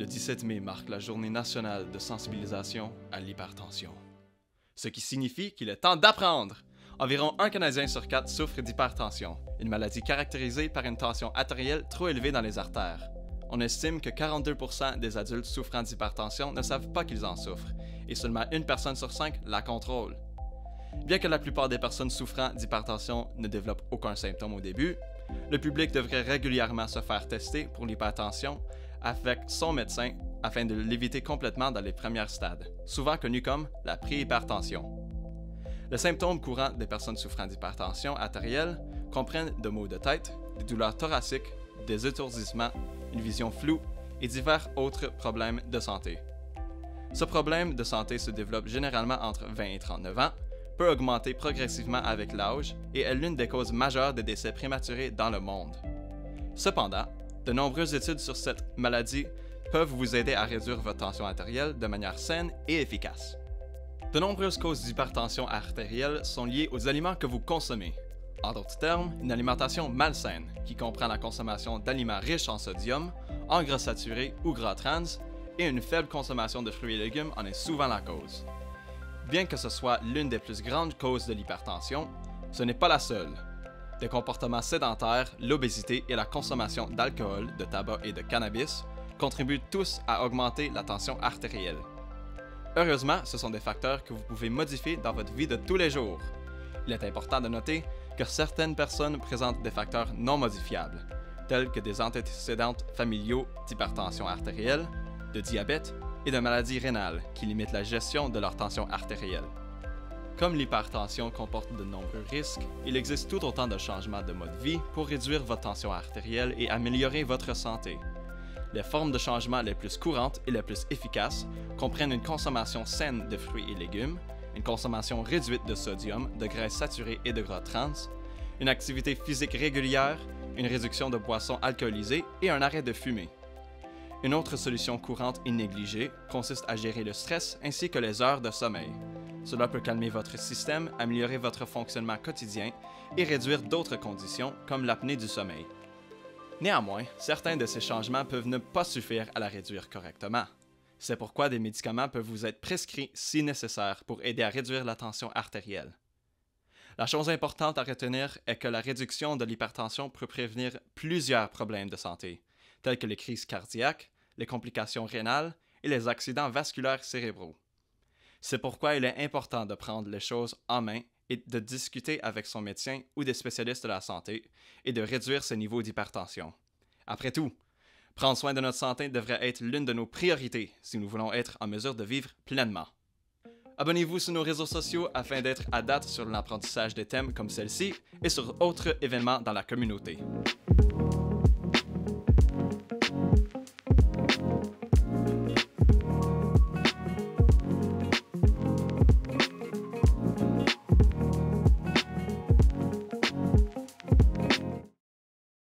Le 17 mai marque la journée nationale de sensibilisation à l'hypertension. Ce qui signifie qu'il est temps d'apprendre! Environ 1 Canadien sur 4 souffre d'hypertension, une maladie caractérisée par une tension artérielle trop élevée dans les artères. On estime que 42% des adultes souffrant d'hypertension ne savent pas qu'ils en souffrent, et seulement 1 personne sur 5 la contrôle. Bien que la plupart des personnes souffrant d'hypertension ne développent aucun symptôme au début, le public devrait régulièrement se faire tester pour l'hypertension avec son médecin afin de l'éviter complètement dans les premiers stades, souvent connus comme la préhypertension. Les symptômes courants des personnes souffrant d'hypertension artérielle comprennent de maux de tête, des douleurs thoraciques, des étourdissements, une vision floue et divers autres problèmes de santé. Ce problème de santé se développe généralement entre 20 et 39 ans, peut augmenter progressivement avec l'âge et est l'une des causes majeures de décès prématurés dans le monde. Cependant, de nombreuses études sur cette maladie peuvent vous aider à réduire votre tension artérielle de manière saine et efficace. De nombreuses causes d'hypertension artérielle sont liées aux aliments que vous consommez. En d'autres termes, une alimentation malsaine, qui comprend la consommation d'aliments riches en sodium, en gras saturés ou gras trans, et une faible consommation de fruits et légumes en est souvent la cause. Bien que ce soit l'une des plus grandes causes de l'hypertension, ce n'est pas la seule. Des comportements sédentaires, l'obésité et la consommation d'alcool, de tabac et de cannabis contribuent tous à augmenter la tension artérielle. Heureusement, ce sont des facteurs que vous pouvez modifier dans votre vie de tous les jours. Il est important de noter que certaines personnes présentent des facteurs non modifiables, tels que des antécédents familiaux d'hypertension artérielle, de diabète et de maladies rénales qui limitent la gestion de leur tension artérielle. Comme l'hypertension comporte de nombreux risques, il existe tout autant de changements de mode de vie pour réduire votre tension artérielle et améliorer votre santé. Les formes de changement les plus courantes et les plus efficaces comprennent une consommation saine de fruits et légumes, une consommation réduite de sodium, de graisses saturées et de gras trans, une activité physique régulière, une réduction de boissons alcoolisées et un arrêt de fumer. Une autre solution courante et négligée consiste à gérer le stress ainsi que les heures de sommeil. Cela peut calmer votre système, améliorer votre fonctionnement quotidien et réduire d'autres conditions comme l'apnée du sommeil. Néanmoins, certains de ces changements peuvent ne pas suffire à la réduire correctement. C'est pourquoi des médicaments peuvent vous être prescrits si nécessaire pour aider à réduire la tension artérielle. La chose importante à retenir est que la réduction de l'hypertension peut prévenir plusieurs problèmes de santé, tels que les crises cardiaques, les complications rénales et les accidents vasculaires cérébraux. C'est pourquoi il est important de prendre les choses en main et de discuter avec son médecin ou des spécialistes de la santé et de réduire ses niveaux d'hypertension. Après tout, prendre soin de notre santé devrait être l'une de nos priorités si nous voulons être en mesure de vivre pleinement. Abonnez-vous sur nos réseaux sociaux afin d'être à date sur l'apprentissage des thèmes comme celle-ci et sur autres événements dans la communauté.